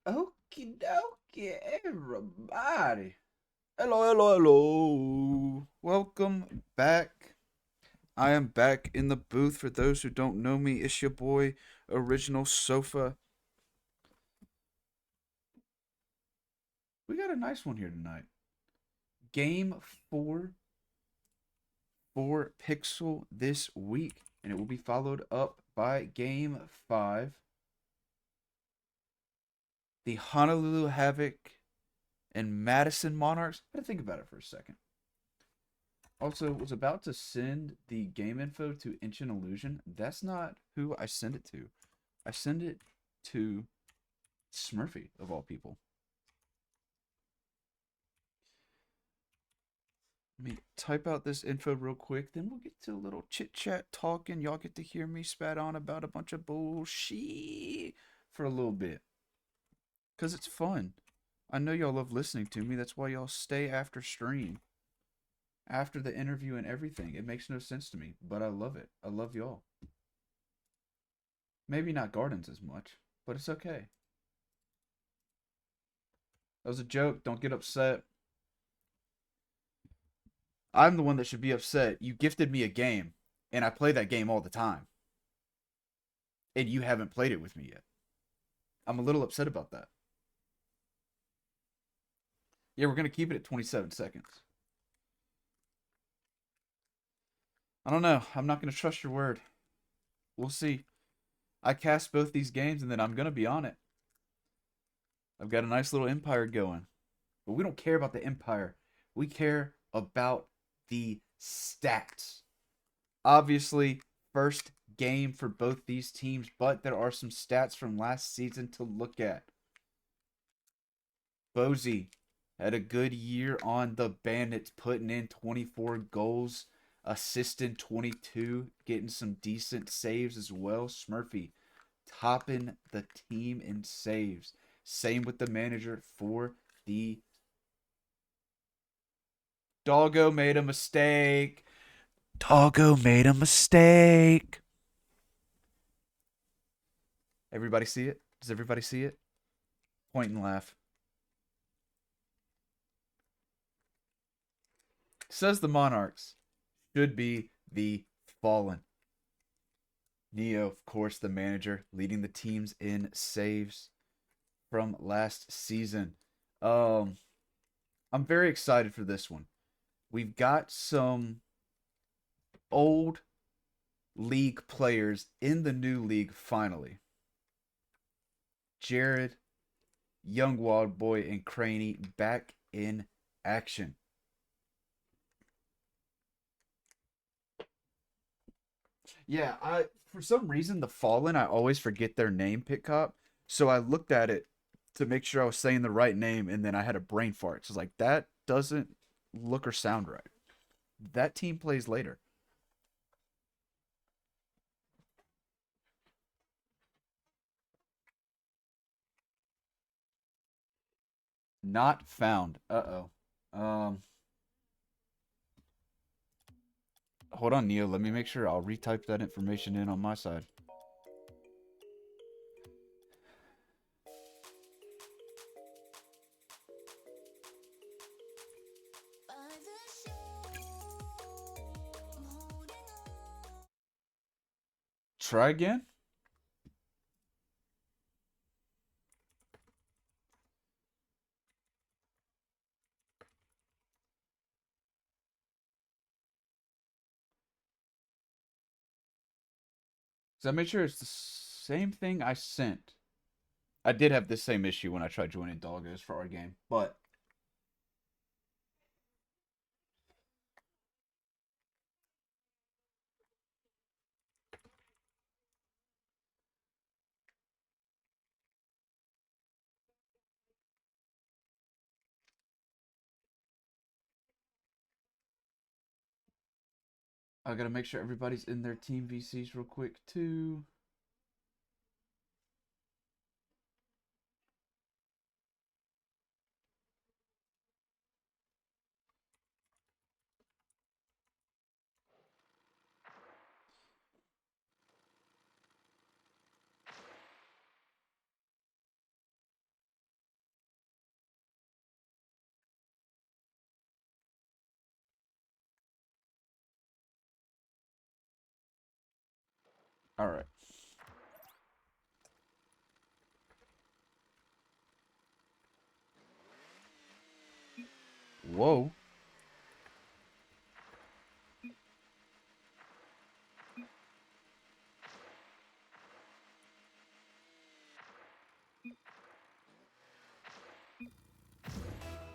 Okie dokie, everybody. Hello, hello, hello. Welcome back. I am back in the booth. For those who don't know me, it's your boy, Original Sofa. We got a nice one here tonight. Game 4 for Pixel this week, and it will be followed up by Game 5. The Honolulu Havoc and Madison Monarchs. I had to think about it for a second. Also, was about to send the game info to Incheon Illusion. That's not who I send it to. I send it to Smurfy, of all people. Let me type out this info real quick, then we'll get to a little chit chat talking. Y'all get to hear me spat on about a bunch of bullshit for a little bit. Because it's fun. I know y'all love listening to me. That's why y'all stay after stream, after the interview and everything. It makes no sense to me, but I love it. I love y'all. Maybe not Gardens as much, but it's okay. That was a joke. Don't get upset. I'm the one that should be upset. You gifted me a game, and I play that game all the time, and you haven't played it with me yet. I'm a little upset about that. Yeah, we're going to keep it at 27 seconds. I don't know. I'm not going to trust your word. We'll see. I cast both these games, and then I'm going to be on it. I've got a nice little empire going. But we don't care about the empire. We care about the stats. Obviously, first game for both these teams, but there are some stats from last season to look at. Bozy had a good year on the Bandits, putting in 24 goals, assisting 22, getting some decent saves as well. Smurfy topping the team in saves. Same with the manager for the Doggo made a mistake. Doggo made a mistake. Everybody see it? Does everybody see it? Point and laugh. Says the Monarchs should be the Fallen. Neo, of course, the manager, leading the teams in saves from last season. Um, I'm very excited for this one. We've got some old league players in the new league finally. Jared, Young Wild Boy, and Craney back in action. Yeah, I for some reason the Fallen I always forget their name, Pit Cop. So I looked at it to make sure I was saying the right name, and then I had a brain fart. So I was like, that doesn't look or sound right. That team plays later. Not found. Uh oh. Hold on, Neil. Let me make sure. I'll retype that information in on my side. Try again. So I made sure it's the same thing I sent. I did have this same issue when I tried joining Doggos for our game, but I gotta make sure everybody's in their team VCs real quick too. All right. Whoa.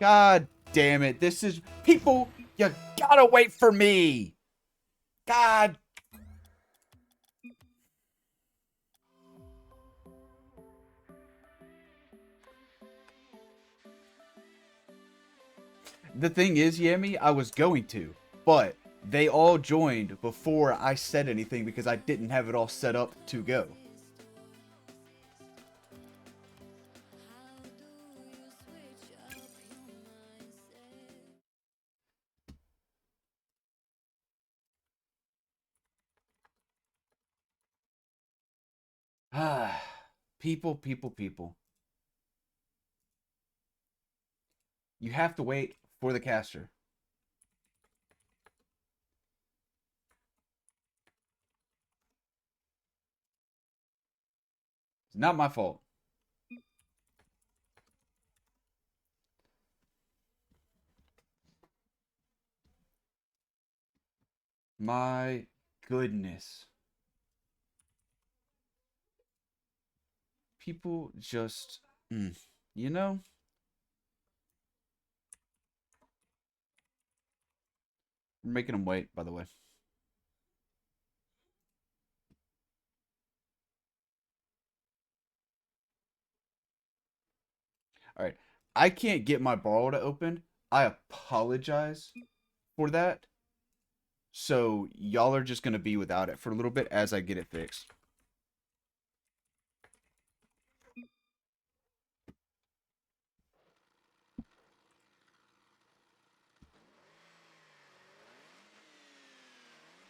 God damn it. This is... People, you gotta wait for me. God. The thing is, Yami, I was going to, but they all joined before I said anything because I didn't have it all set up to go. Ah, people, people, people. You have to wait for the caster. It's not my fault. My goodness. People just, you know, we're making them wait, by the way. All right. I can't get my ball to open. I apologize for that. So y'all are just going to be without it for a little bit as I get it fixed.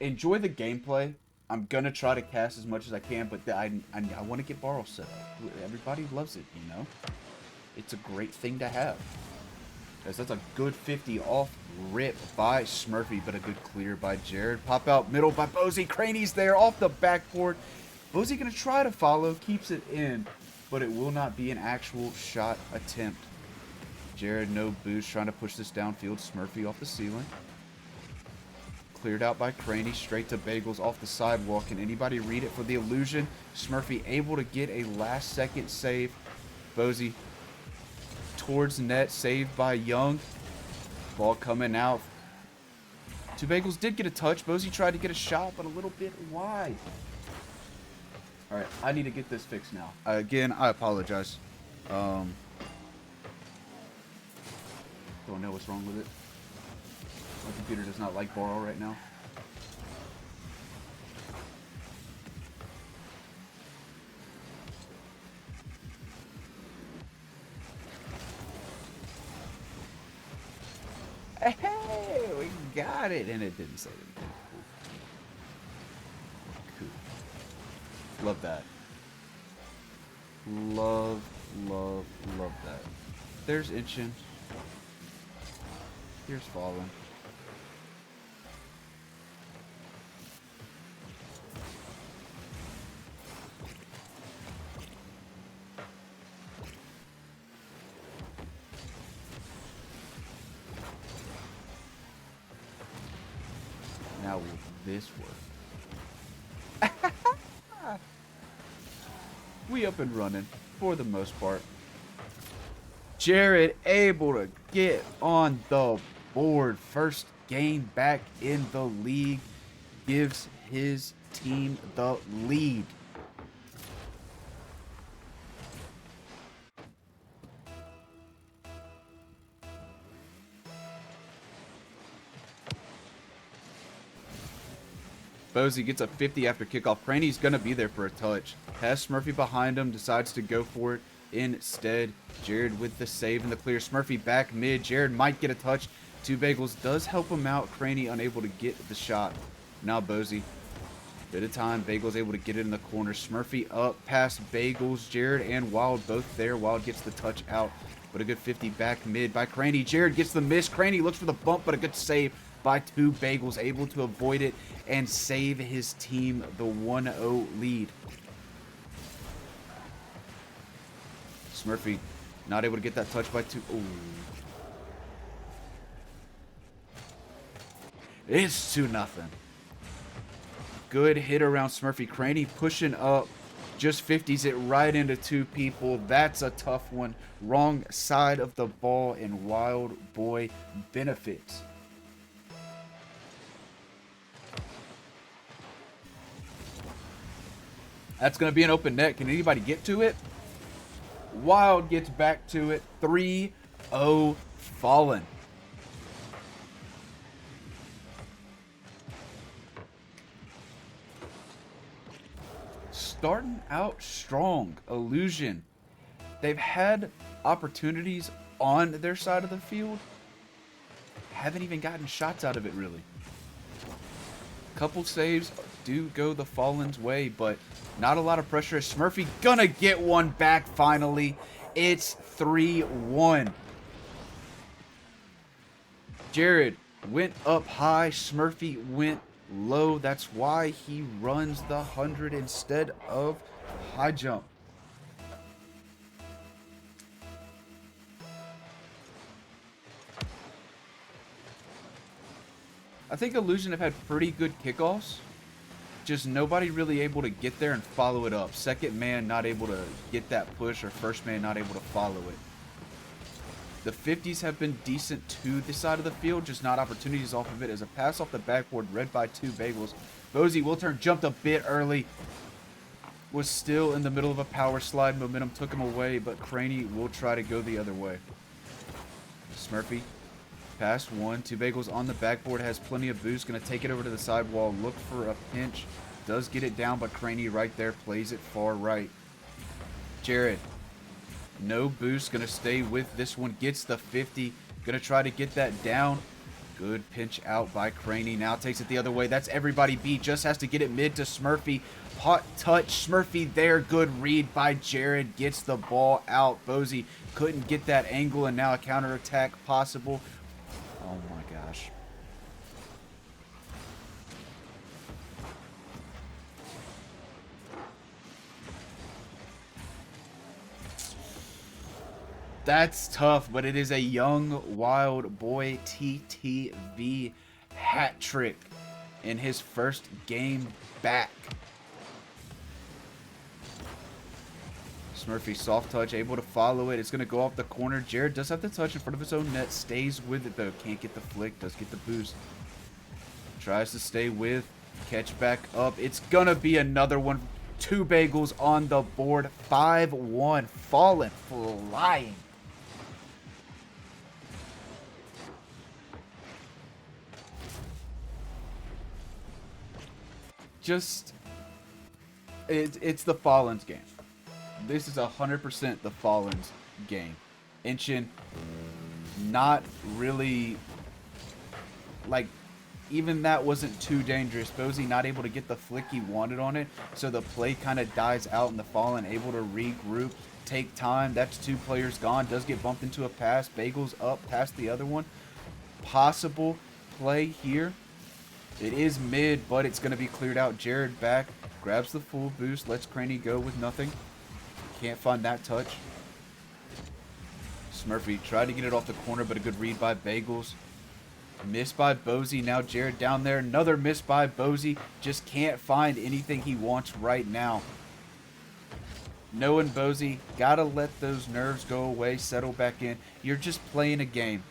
Enjoy the gameplay. I'm going to try to cast as much as I can, but I want to get Barrel set up. Everybody loves it, you know? It's a great thing to have. Because that's a good 50 off rip by Smurfy, but a good clear by Jared. Pop out middle by Bozy. Craney's there off the backboard. Bozy going to try to follow, keeps it in, but it will not be an actual shot attempt. Jared, no boost, trying to push this downfield. Smurfy off the ceiling. Cleared out by Craney, straight to Bagels off the sidewalk. Can anybody read it for the illusion? Smurfy able to get a last-second save. Bozy towards net, saved by Young. Ball coming out. Two Bagels did get a touch. Bozy tried to get a shot, but a little bit wide. All right, I need to get this fixed now. Again, I apologize. Don't know what's wrong with it. My computer does not like Borrow right now. Hey, we got it, and it didn't say anything. Cool. Love that. Love, love, love that. There's Incheon. Here's Fallen. Now will this work? We up and running for the most part. Jared able to get on the board. First game back in the league. Gives his team the lead. Bozy gets a 50 after kickoff. Craney's going to be there for a touch. Has Smurfy behind him. Decides to go for it instead. Jared with the save and the clear. Smurfy back mid. Jared might get a touch. Two Bagels does help him out. Craney unable to get the shot. Now Bozy. Bit of time. Bagels able to get it in the corner. Smurfy up past Bagels. Jared and Wild both there. Wild gets the touch out. But a good 50 back mid by Craney. Jared gets the miss. Craney looks for the bump, but a good save by 2 bagels, able to avoid it and save his team the 1-0 lead. Smurfy not able to get that touch by 2. Ooh. It's 2-0. Good hit around Smurfy. Craney pushing up. Just 50s it right into 2 people. That's a tough one. Wrong side of the ball, and Wild Boy benefits. That's going to be an open net. Can anybody get to it? Wild gets back to it. 3-0 Fallen. Starting out strong. Illusion. They've had opportunities on their side of the field. Haven't even gotten shots out of it, really. Couple saves do go the Fallen's way, but not a lot of pressure. Smurfy gonna get one back finally. It's 3-1. Jared went up high. Smurfy went low. That's why he runs the 100 instead of high jump. I think Illusion have had pretty good kickoffs. Just nobody really able to get there and follow it up. Second man not able to get that push, or first man not able to follow it. The 50s have been decent to the side of the field, just not opportunities off of it. As a pass off the backboard, read by 2 bagels. Bozy will turn, jumped a bit early. Was still in the middle of a power slide. Momentum took him away, but Craney will try to go the other way. Smurfy. Pass 1. 2 bagels on the backboard. Has plenty of boost. Going to take it over to the sidewall. Look for a pinch. Does get it down, but Craney right there plays it far right. Jared. No boost. Going to stay with this one. Gets the 50. Going to try to get that down. Good pinch out by Craney. Now takes it the other way. That's everybody beat. Just has to get it mid to Smurfy. Hot touch. Smurfy there. Good read by Jared. Gets the ball out. Bozy couldn't get that angle, and now a counterattack possible. Oh my gosh. That's tough, but it is a young Wild Boy TTV hat trick in his first game back. Smurfy soft touch, able to follow it. It's going to go off the corner. Jared does have the touch in front of his own net. Stays with it, though. Can't get the flick. Does get the boost. Tries to stay with. Catch back up. It's going to be another one. 2 bagels on the board. 5-1. Fallen. Flying. Just... It's the Fallen's game. This is 100% the Fallen's game. Incheon, not really, like, even that wasn't too dangerous. Bozy not able to get the flick he wanted on it, so the play kind of dies out, and the Fallen able to regroup, take time. That's 2 players gone. Does get bumped into a pass. Bagels up past the other one. Possible play here. It is mid, but it's going to be cleared out. Jared back, grabs the full boost, lets Craney go with nothing. Can't find that touch. Smurfy tried to get it off the corner, but a good read by Bagels. Missed by Bozy. Now Jared down there. Another miss by Bozy. Just can't find anything he wants right now. Knowing Bozy, gotta let those nerves go away, settle back in. You're just playing a game.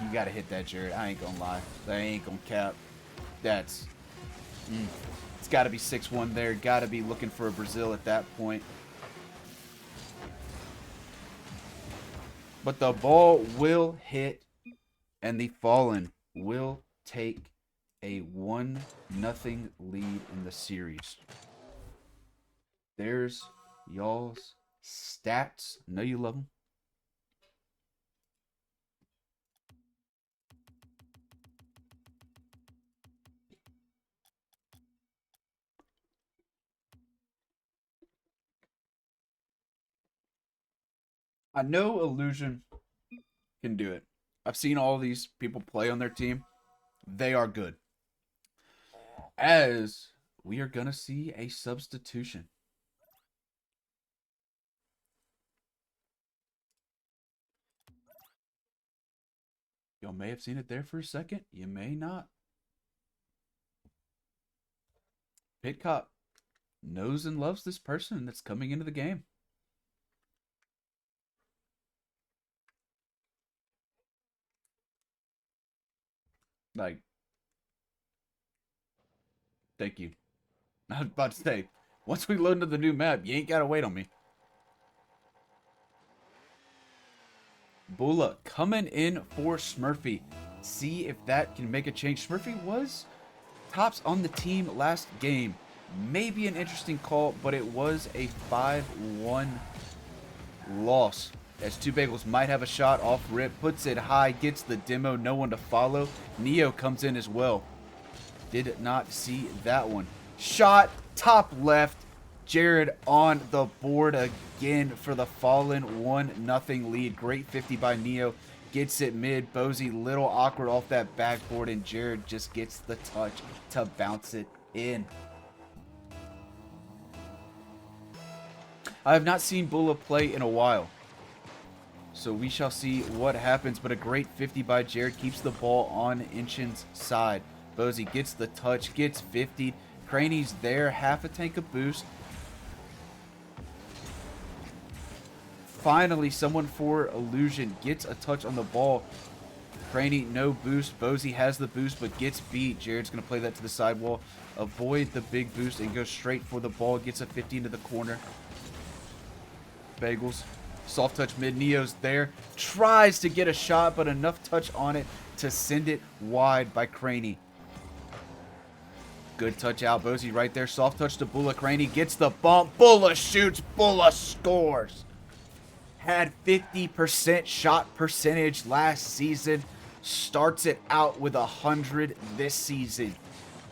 You gotta hit that, Jared. I ain't gonna lie. That ain't gonna cap. That's... It's got to be 6-1 there. Got to be looking for a Brazil at that point. But the ball will hit, and the Fallen will take a 1-0 lead in the series. There's y'all's stats. I know you love them. I know Illusion can do it. I've seen all these people play on their team. They are good. As we are going to see a substitution. Y'all may have seen it there for a second. You may not. Pitcop knows and loves this person that's coming into the game. Like, thank you. I was about to say, once we load into the new map, you ain't got to wait on me. Bula coming in for Smurfy. See if that can make a change. Smurfy was tops on the team last game. Maybe an interesting call, but it was a 5-1 loss. As Two Bagels might have a shot off rip, puts it high, gets the demo, no one to follow. Neo comes in as well. Did not see that one. Shot, top left. Jared on the board again for the fallen 1-0 lead. Great 50 by Neo. Gets it mid. Bozy little awkward off that backboard, and Jared just gets the touch to bounce it in. I have not seen Bula play in a while, so we shall see what happens. But a great 50 by Jared keeps the ball on Incheon's side. Bozy gets the touch, gets 50. Craney's there, half a tank of boost. Finally, someone for Illusion gets a touch on the ball. Craney, no boost. Bozy has the boost, but gets beat. Jared's going to play that to the sidewall. Avoid the big boost and go straight for the ball. Gets a 50 into the corner. Bagels. Soft touch mid. Neo's there. Tries to get a shot, but enough touch on it to send it wide by Craney. Good touch out. Bozy right there. Soft touch to Bula. Craney gets the bump. Bula shoots. Bula scores. Had 50% shot percentage last season. Starts it out with 100 this season.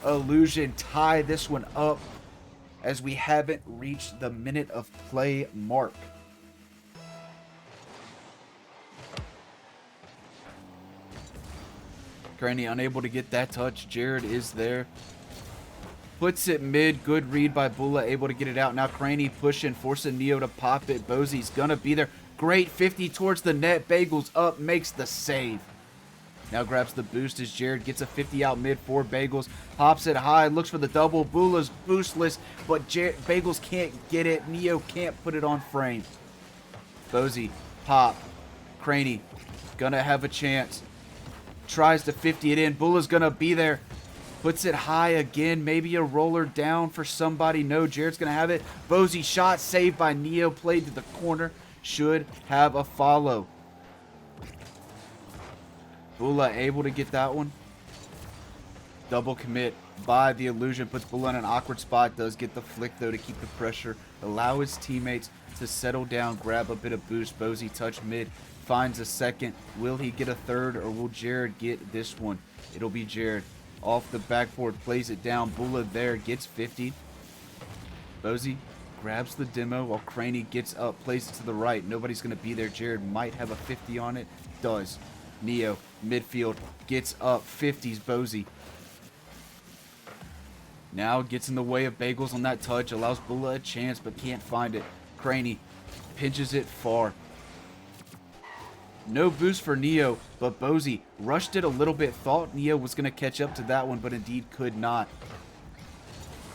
Illusion tie this one up as we haven't reached the minute of play mark. Craney unable to get that touch. Jared is there. Puts it mid. Good read by Bula. Able to get it out. Now Craney pushing. Forcing Neo to pop it. Bozy's going to be there. Great 50 towards the net. Bagels up. Makes the save. Now grabs the boost as Jared gets a 50 out mid for Bagels. Pops it high. Looks for the double. Bula's boostless. But Bagels can't get it. Neo can't put it on frame. Bozy. Pop. Craney. Gonna have a chance. Tries to 50 it in. Bula's gonna be there. Puts it high again. Maybe a roller down for somebody. No, Jared's going to have it. Bozy shot saved by Neo. Played to the corner. Should have a follow. Bula able to get that one. Double commit by the Illusion. Puts Bula in an awkward spot. Does get the flick, though, to keep the pressure. Allow his teammates to settle down. Grab a bit of boost. Bozy touch mid. Finds a second. Will he get a third, or will Jared get this one? It'll be Jared. Off the backboard, plays it down. Bula there, gets 50. Bozy grabs the demo while Craney gets up, plays it to the right. Nobody's going to be there. Jared might have a 50 on it. Does. Neo, midfield, gets up. 50s, Bozy. Now gets in the way of Bagels on that touch. Allows Bula a chance, but can't find it. Craney pinches it far. No boost for Neo, but Bozy rushed it a little bit. Thought Neo was going to catch up to that one, but indeed could not.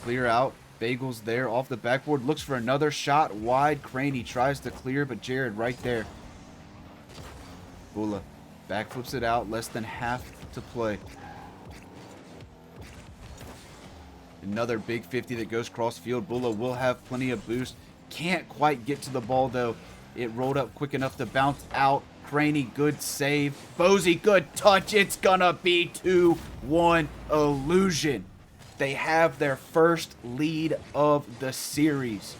Clear out. Bagels there off the backboard. Looks for another shot wide. Craney tries to clear, but Jared right there. Bula backflips it out. Less than half to play. Another big 50 that goes cross field. Bula will have plenty of boost. Can't quite get to the ball, though. It rolled up quick enough to bounce out. Craney, good save. Bozy, good touch. It's gonna be 2-1 Illusion. They have their first lead of the series.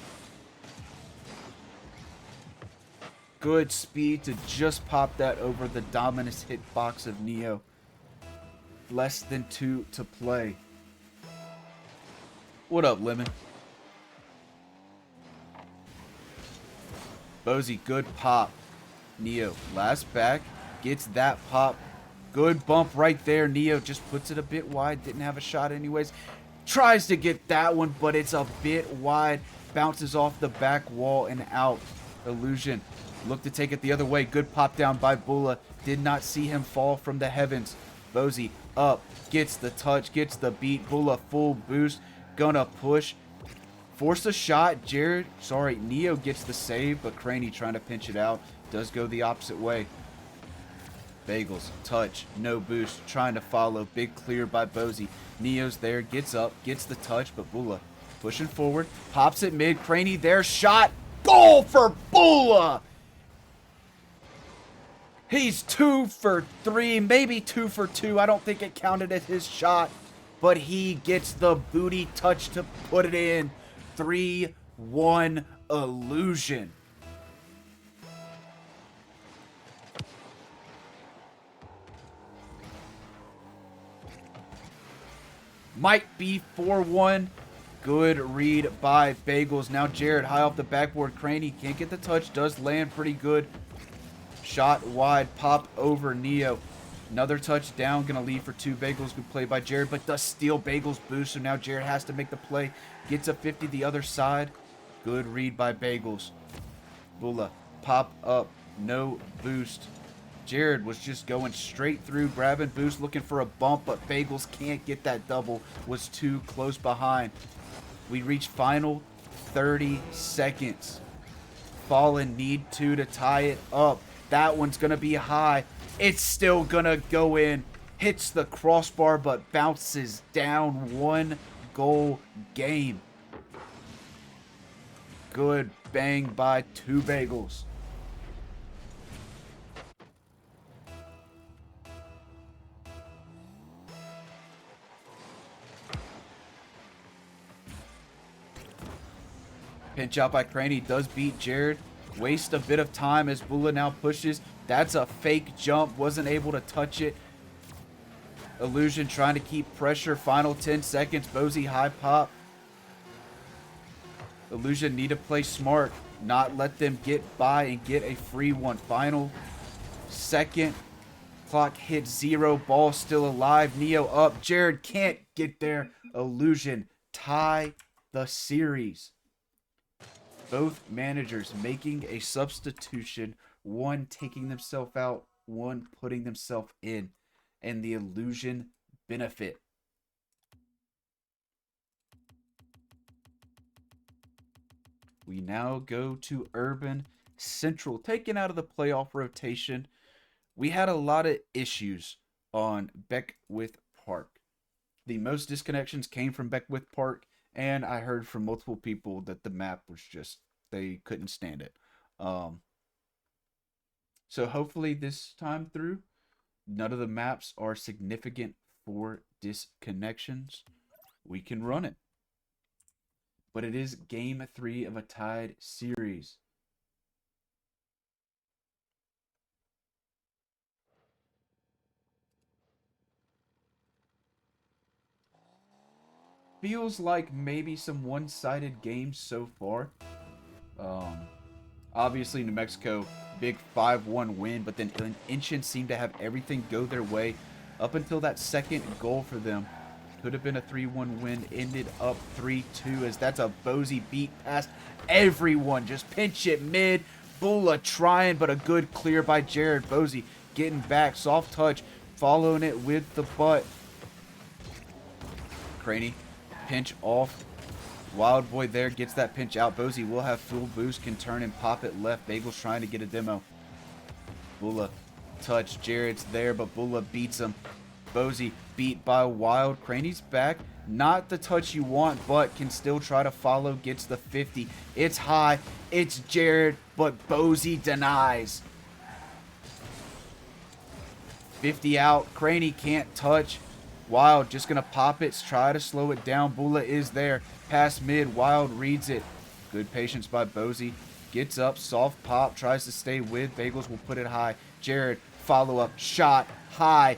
Good speed to just pop that over the Dominus hitbox of Neo. Less than 2 to play. What up, Lemon? Bozy, good pop. Neo, last back. gets that pop. Good bump right there. Neo just puts it a bit wide. Didn't have a shot anyways. Tries to get that one, but it's a bit wide. Bounces off the back wall and out. Illusion looked to take it the other way. Good pop down by Bula. Did not see him fall from the heavens. Bozy up. Gets the touch. Gets the beat. Bula full boost. Gonna push. Force a shot. Neo gets the save, but Craney trying to pinch it out. Does go the opposite way. Bagels, touch, no boost, trying to follow. Big clear by Bozy. Neo's there, gets up, gets the touch, but Bula pushing forward. Pops it mid. Craney there, shot. Goal for Bula! He's 2 for 3, maybe 2 for 2. I don't think it counted as his shot, but he gets the booty touch to put it in. 3-1 Illusion. Might be 4-1. Good read by Bagels. Now Jared high off the backboard. Craney can't get the touch. Does land pretty good. Shot wide. Pop over Neo. Another touchdown. Going to leave for 2. Bagels. Good play by Jared, but does steal Bagels' boost. So now Jared has to make the play. Gets a 50 the other side. Good read by Bagels. Bula. Pop up. No boost. Jared was just going straight through, grabbing boost, looking for a bump, but Bagels can't get that double. Was too close behind. We reach final 30 seconds. Fallen need to tie it up. That one's going to be high. It's still going to go in. Hits the crossbar, but bounces down. 1 goal game. Good bang by 2 Bagels. Pinch out by Craney. Does beat Jared. Waste a bit of time as Bula now pushes. That's a fake jump. Wasn't able to touch it. Illusion trying to keep pressure. Final 10 seconds. Bozy high pop. Illusion need to play smart. Not let them get by and get a free one. Final second. Clock hits 0. Ball still alive. Neo up. Jared can't get there. Illusion tie the series. Both managers making a substitution, one taking themselves out, one putting themselves in, and the Illusion benefit. We now go to Urban Central, taken out of the playoff rotation. We had a lot of issues on Beckwith Park. The most disconnections came from Beckwith Park. And I heard from multiple people that the map was just, they couldn't stand it. So hopefully this time through, none of the maps are significant for disconnections. We can run it. But it is game 3 of a tied series. Feels like maybe some one-sided games so far. Obviously, New Mexico, big 5-1 win, but then Incheon seemed to have everything go their way up until that second goal for them. Could have been a 3-1 win, ended up 3-2 as that's a Bozy beat past everyone. Just pinch it mid. Bula trying, but a good clear by Jared. Bozy getting back, soft touch, following it with the butt. Craney. Pinch off. Wild Boy there gets that pinch out. Bozy will have full boost, can turn and pop it left. Bagel's trying to get a demo. Bula touch. Jared's there, but Bula beats him. Bozy beat by Wild. Craney's back. Not the touch you want, but can still try to follow. Gets the 50. It's high. It's Jared, but Bozy denies. 50 out. Craney can't touch. Wild just going to pop it, try to slow it down. Bula is there. Pass mid. Wild reads it. Good patience by Bozy. Gets up. Soft pop. Tries to stay with. Bagels will put it high. Jared. Follow up. Shot. High.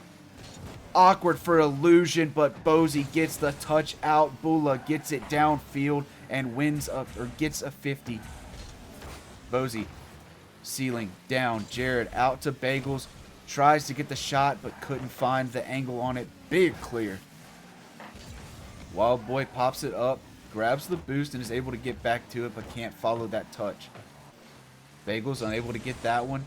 Awkward for Illusion, but Bozy gets the touch out. Bula gets it downfield and wins up or gets a 50. Bozy. Ceiling. Down. Jared out to Bagels. Tries to get the shot, but couldn't find the angle on it. Big clear. Wild Boy pops it up, grabs the boost, and is able to get back to it, but can't follow that touch. Bagels unable to get that one.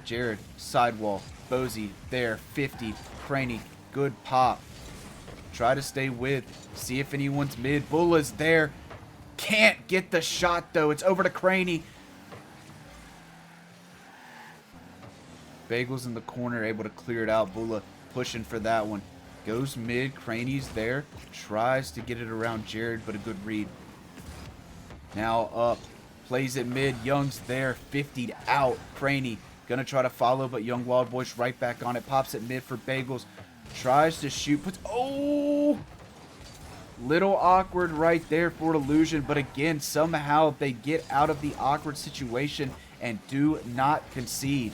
Jared, sidewall. Bozy, there, 50. Craney, good pop. Try to stay with. See if anyone's mid. Bulla's there. Can't get the shot, though. It's over to Craney. Bagels in the corner, able to clear it out. Bulla pushing for that one. Goes mid. Craney's there. Tries to get it around Jared, but a good read. Now up. Plays it mid. Young's there. 50'd out. Craney gonna try to follow, but Young Wild Boy's right back on it. Pops it mid for Bagels. Tries to shoot. Puts. Oh! Little awkward right there for Illusion, but again, somehow they get out of the awkward situation and do not concede.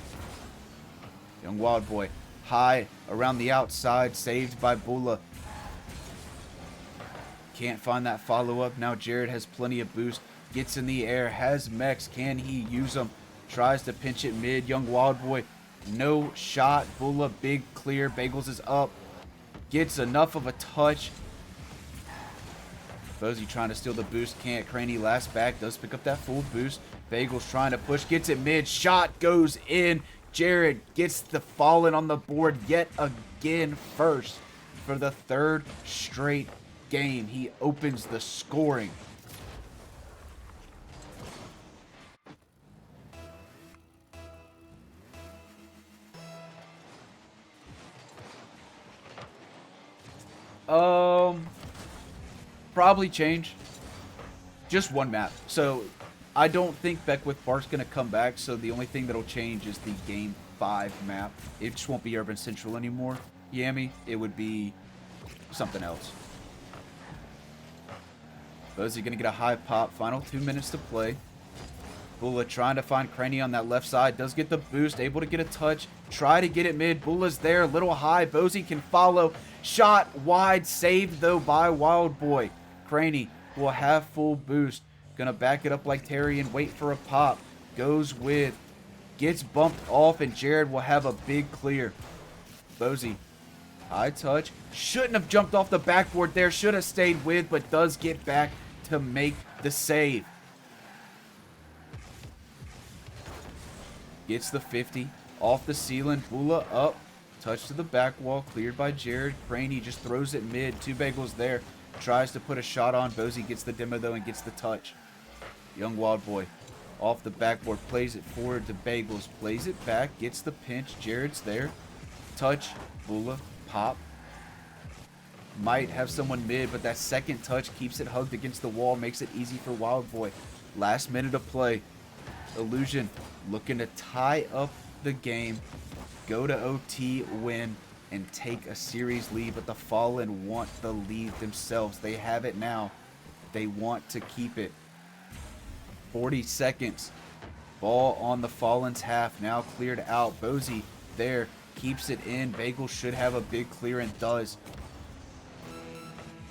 Young Wild Boy high around the outside, saved by Bulla. Can't find that follow-up. Now Jared has plenty of boost. Gets in the air, has mechs. Can he use them? Tries to pinch it mid. Young Wild Boy, no shot. Bulla, big clear. Bagels is up. Gets enough of a touch. Bozy trying to steal the boost. Can't. Craney last back. Does pick up that full boost. Bagels trying to push. Gets it mid. Shot goes in. Jared gets the fallen on the board yet again first for the third straight game. He opens the scoring. Probably change. Just one map. So I don't think Beckwith Park's going to come back, so the only thing that'll change is the Game 5 map. It just won't be Urban Central anymore. Yami, it would be something else. Bozy going to get a high pop. Final 2 minutes to play. Bulla trying to find Craney on that left side. Does get the boost. Able to get a touch. Try to get it mid. Bulla's there. A little high. Bozy can follow. Shot wide. Saved, though, by Wild Boy. Craney will have full boost. Gonna back it up like Terry and wait for a pop. Goes with. Gets bumped off, and Jared will have a big clear. Bozy. High touch. Shouldn't have jumped off the backboard there. Should have stayed with, but does get back to make the save. Gets the 50. Off the ceiling. Bulla up. Touch to the back wall. Cleared by Jared. Craney just throws it mid. Two Bagels there. Tries to put a shot on. Bozy gets the demo, though, and gets the touch. Young Wild Boy. Off the backboard. Plays it forward to Bagels. Plays it back. Gets the pinch. Jared's there. Touch. Bulla. Pop. Might have someone mid, but that second touch keeps it hugged against the wall. Makes it easy for Wild Boy. Last minute of play. Illusion looking to tie up the game. Go to OT, win, and take a series lead, but the Fallen want the lead themselves. They have it now. They want to keep it. 40 seconds. Ball on the Fallen's half. Now cleared out. Bozy there. Keeps it in. Bagel should have a big clear and does.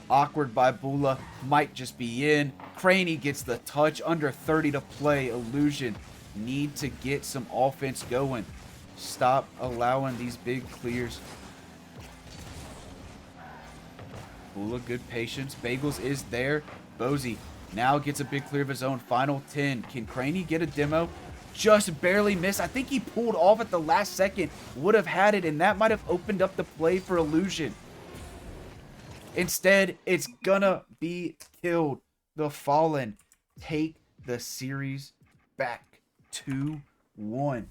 Awkward by Bulla. Might just be in. Craney gets the touch. Under 30 to play. Illusion need to get some offense going. Stop allowing these big clears. Bulla, good patience. Bagels is there. Bozy now gets a big clear of his own. Final 10. Can Craney get a demo? Just barely missed. I think he pulled off at the last second. Would have had it, and that might have opened up the play for Illusion. Instead, it's gonna be killed. The Fallen take the series back. 2-1.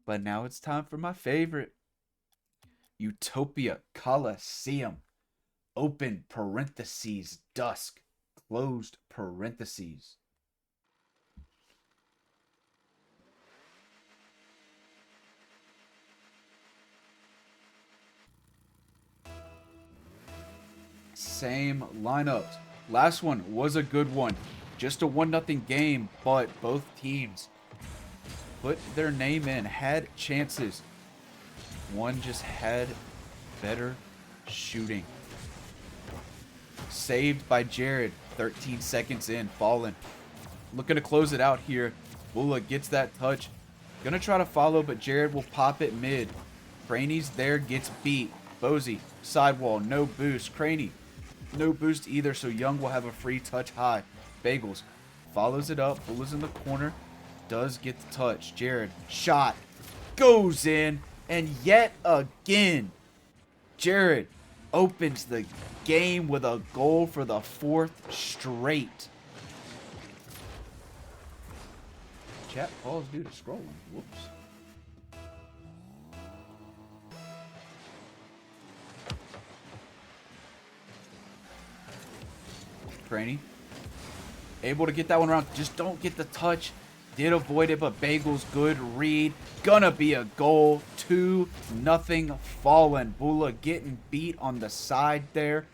But now it's time for my favorite. Utopia Coliseum. Open parentheses. Dusk. Closed parentheses. Same lineups. Last one was a good one. Just a 1-0 game, but both teams put their name in, had chances. One just had better shooting. Saved by Jared. 13 seconds in. Fallen. Looking to close it out here. Bula gets that touch. Gonna try to follow, but Jared will pop it mid. Craney's there, gets beat. Bozy, sidewall, no boost. Craney, no boost either, so Young will have a free touch high. Bagels follows it up. Bula's in the corner. Does get the touch. Jared, shot. Goes in. And yet again, Jared opens the game with a goal for the 4th straight. Chat pause due to scrolling. Whoops. Craney. Able to get that one around. Just don't get the touch. Did avoid it, but Bagels, good read. Gonna be a goal. 2-0 Fallen. Bula getting beat on the side there.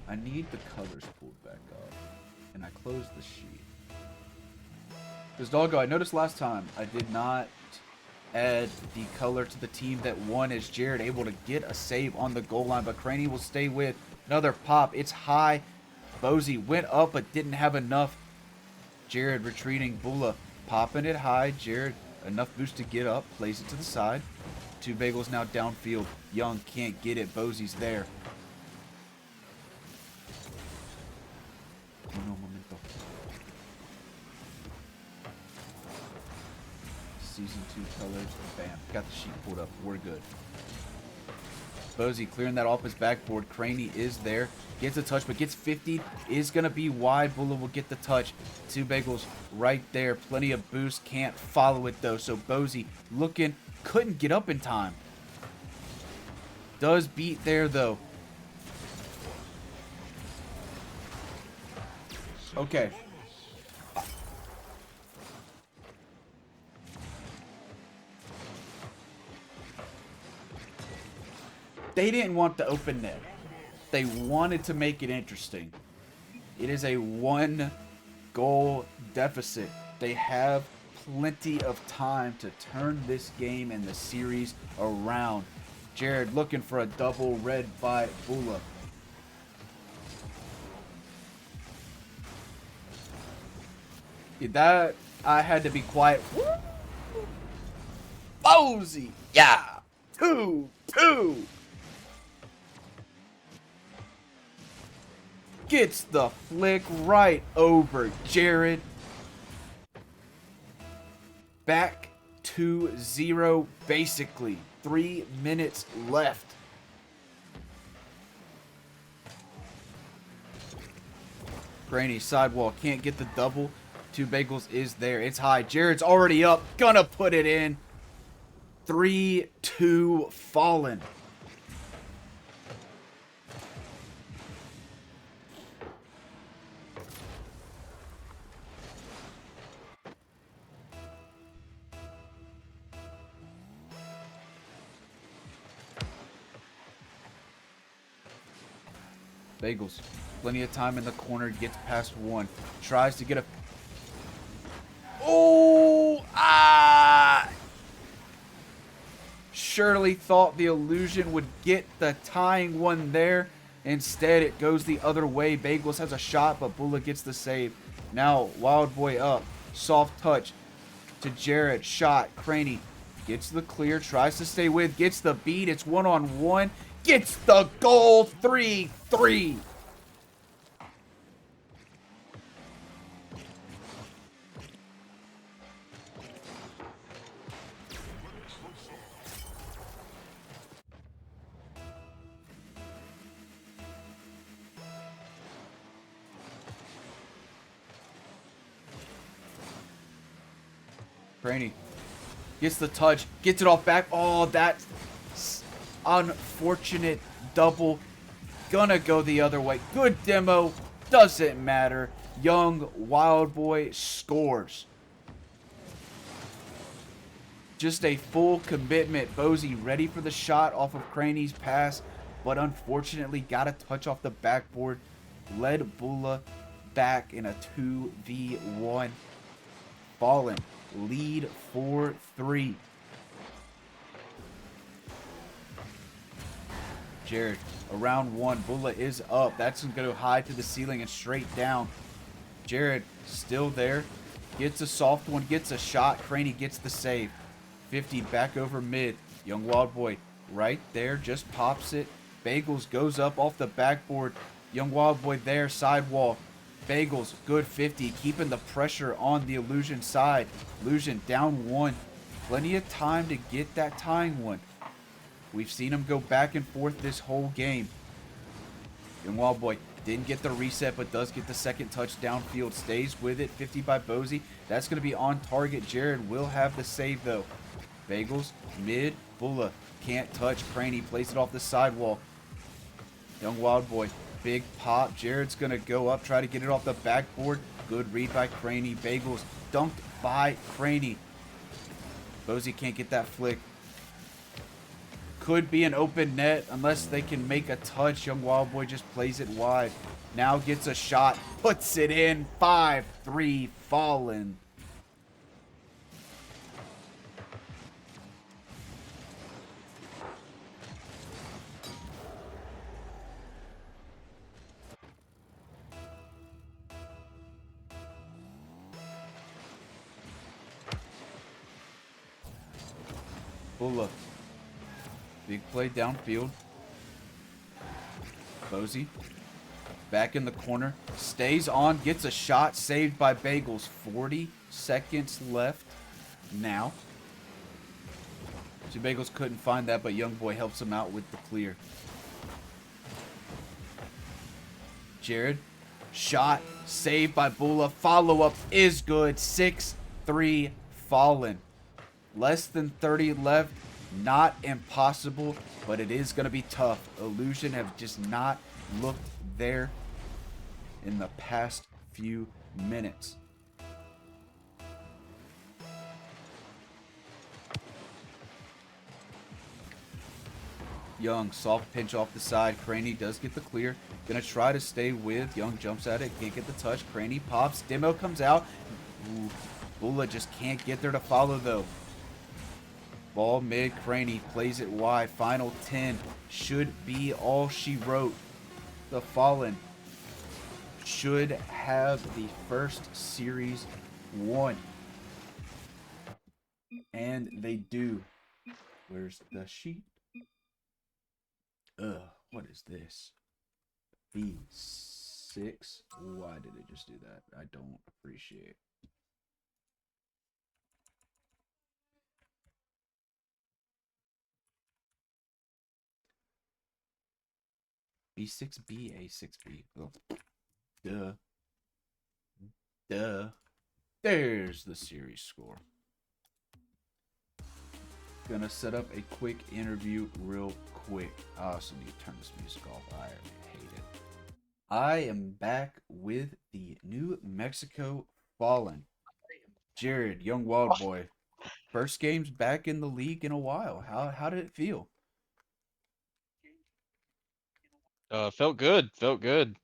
I need the colors pulled back up. And I closed the sheet. Because, doggo, I noticed last time I did not add the color to the team that won, as Jared able to get a save on the goal line, but Craney will stay with another pop. It's high. Bozy went up but didn't have enough. Jared retreating. Bula popping it high. Jared enough boost to get up. Plays it to the side. 2 Bagels now downfield. Young can't get it. Bozy's there. Uno momento. Season 2 colors. Bam. Got the sheet pulled up. We're good. Bozy clearing that off his backboard. Craney is there. Gets a touch, but gets 50. Is going to be wide. Bula will get the touch. 2 Bagels right there. Plenty of boost. Can't follow it, though. So Bozy looking. Couldn't get up in time. Does beat there, though. Okay. They didn't want the open net. They wanted to make it interesting. It is a 1-goal deficit. They have plenty of time to turn this game and the series around. Jared looking for a double red by Bula. That, I had to be quiet. Bozy! Yeah! 2-2! Gets the flick right over Jared. Back to 0, basically. 3 minutes left. Craney sidewall, can't get the double. 2 Bagels is there. It's high. Jared's already up. Gonna put it in. 3-2 Fallen. Bagels, plenty of time in the corner, gets past 1, tries to get a... Oh! Ah! Surely thought the illusion would get the tying one there. Instead, it goes the other way. Bagels has a shot, but Bula gets the save. Now, Wild Boy up. Soft touch to Jared. Shot. Craney gets the clear, tries to stay with, gets the beat. It's 1-on-1. Gets the goal. 3-3. Craney gets the touch, gets it off back. Oh, that's unfortunate double. Gonna go the other way. Good demo. Doesn't matter. Young Wild Boy scores. Just a full commitment. Bozy ready for the shot off of Craney's pass, but unfortunately got a touch off the backboard. Led Bula back in a 2v1. Fallen lead 4-3. Jared, around one. Bulla is up. That's going to go high to the ceiling and straight down. Jared still there. Gets a soft one. Gets a shot. Craney gets the save. 50 back over mid. Young Wild Boy right there. Just pops it. Bagels goes up off the backboard. Young Wild Boy there. Sidewall. Bagels, good 50. Keeping the pressure on the Illusion side. Illusion down one. Plenty of time to get that tying one. We've seen him go back and forth this whole game. Young Wild Boy didn't get the reset, but does get the second touch downfield. Stays with it. 50 by Bozy. That's going to be on target. Jared will have the save, though. Bagels, mid. Bulla can't touch. Craney plays it off the sidewall. Young Wild Boy, big pop. Jared's going to go up, try to get it off the backboard. Good read by Craney. Bagels dunked by Craney. Bozy can't get that flick. Could be an open net unless they can make a touch. Young Wild Boy just plays it wide. Now gets a shot. Puts it in. 5-3 Fallen. Bulla. Big play downfield. Bozy. Back in the corner. Stays on. Gets a shot. Saved by Bagels. 40 seconds left now. See, Bagels couldn't find that, but Young Boy helps him out with the clear. Jared. Shot. Saved by Bulla. Follow-up is good. 6-3 Fallen. Less than 30 left. Not impossible, but it is going to be tough. Illusion have just not looked there in the past few minutes. Young, soft pinch off the side. Craney does get the clear. Gonna try to stay with. Young jumps at it. Can't get the touch. Craney pops. Demo comes out. Ooh, Bulla just can't get there to follow, though. Ball mid. Craney plays it wide. Final 10 should be all she wrote. The Fallen should have the first series won. And they do. Where's the sheet? Ugh, what is this? B6? Why did it just do that? I don't appreciate. B6B, A6B. Oh, duh. Duh. There's the series score. Gonna set up a quick interview real quick. I also need to turn this music off. I hate it. I am back with the New Mexico Fallen. Jared, young wild boy. First game's back in the league in a while. How did it feel? Felt good. Felt good.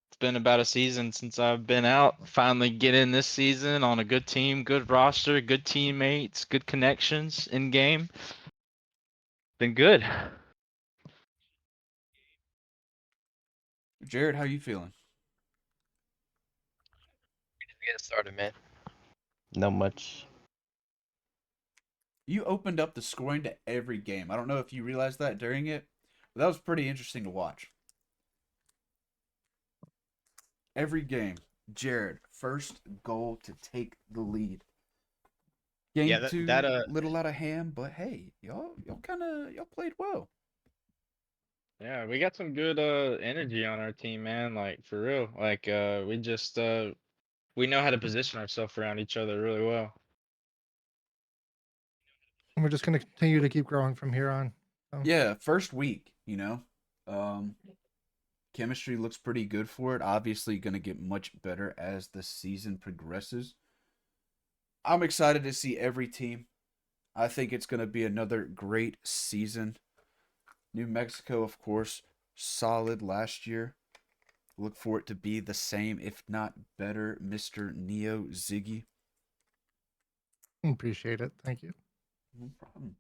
It's been about a season since I've been out. Finally get in this season on a good team, good roster, good teammates, good connections in game. Been good. Jared, how you feeling? Get started, man. Not much. You opened up the scoring to every game. I don't know if you realized that during it, but that was pretty interesting to watch. Every game, Jared, first goal to take the lead. Yeah, Game that that two, little out of hand, but hey, y'all played well. yeah, we got some good energy on our team, man. Like for real. Like we just we know how to position ourselves around each other really well. And we're just going to continue to keep growing from here on. So. Yeah, first week, um, chemistry looks pretty good for it. Obviously, going to get much better as the season progresses. I'm excited to see every team. I think it's going to be another great season. New Mexico, of course, solid last year. Look for it to be the same, if not better, Mr. Neo Ziggy. Appreciate it. Thank you. No problem.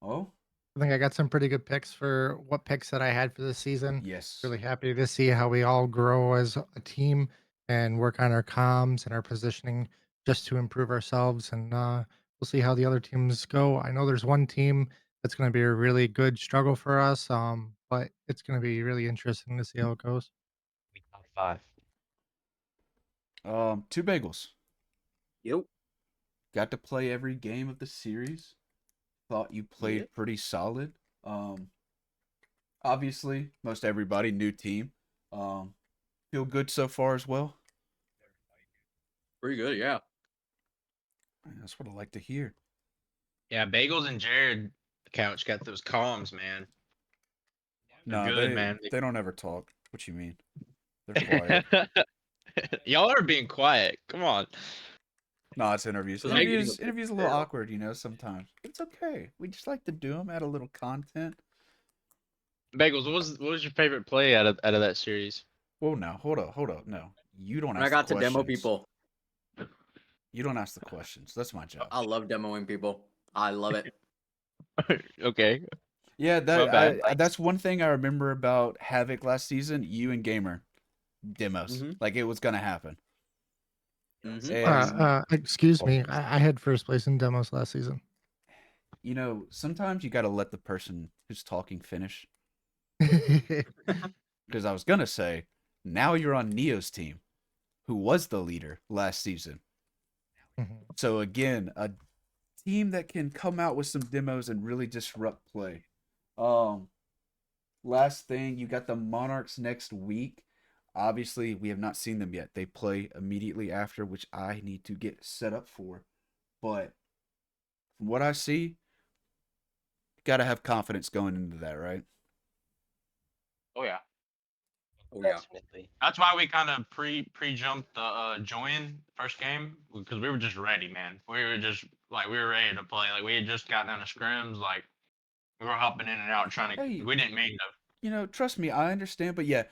Oh, I think I got some pretty good picks for what picks that I had for this season. yes. Really happy to see how we all grow as a team and work on our comms and our positioning just to improve ourselves. And we'll see how the other teams go. I know there's one team that's going to be a really good struggle for us, but it's going to be really interesting to see how it goes. We top 5. Two bagels. Yep. Got to play every game of the series. Thought you played Yep. pretty solid. Obviously, most everybody new team. Feel good so far as well. Pretty good, yeah. That's what I like to hear. Yeah, Bagels and Jared Couch got those comms, man. They're No, good, man. they don't ever talk. What you mean? They're quiet. Y'all are being quiet. Come on. No, it's interviews. 'Cause I'm getting Interviews a a little tail. awkward, sometimes. It's okay. We just like to do them, add a little content. Bagels, what was your favorite play out of that series? Whoa, now hold up. No, you don't When I ask the got to demo questions. people, You don't ask the questions. That's my job. I love demoing people. I love it. Okay, Yeah, my bad. that's one thing I remember about Havoc last season. You and Gamer demos, Mhm. like it was gonna happen. Mhm. And Excuse me. I had first place in demos last season. sometimes you got to let the person who's talking finish. Mhm. Because I was gonna say, now you're on Neo's team, who was the leader last season. So again, a team that can come out with some demos and really disrupt play. Um, Last thing, you got the Monarchs next week. Obviously, we have not seen them yet. They play immediately after, which I need to get set up for. But from what I see, got to have confidence going into that, right? Oh yeah. Oh yeah. Definitely. That's why we kind of pre jumped the join first game because we were just ready, man. We were just like we were ready to play. Like we had just gotten out of scrims, like we were hopping in and out trying to. Hey, We didn't mean to. trust me, I understand. But yeah,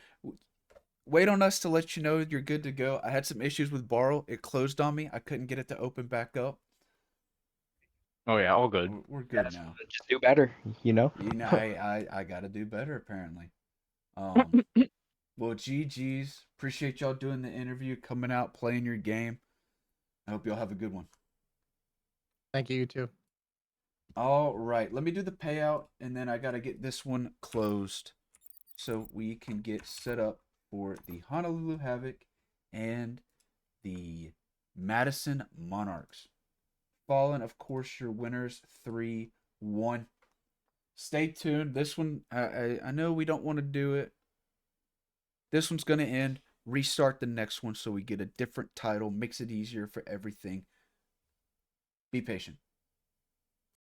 wait on us to let you know you're good to go. I had some issues with Borrow. It closed on me. I couldn't get it to open back up. Oh yeah, all good. We're good now. Just do better, you know? I got to do better apparently. Well, GG's. Appreciate y'all doing the interview, coming out, playing your game. I hope y'all have a good one. Thank you, you too. All right, let me do the payout, and then I got to get this one closed so we can get set up for the Honolulu Havoc and the Madison Monarchs. Fallen, of course, your winners 3-1. Stay tuned. This one, I know we don't want to do it. This one's going to end. Restart the next one so we get a different title. Makes it easier for everything. Be patient.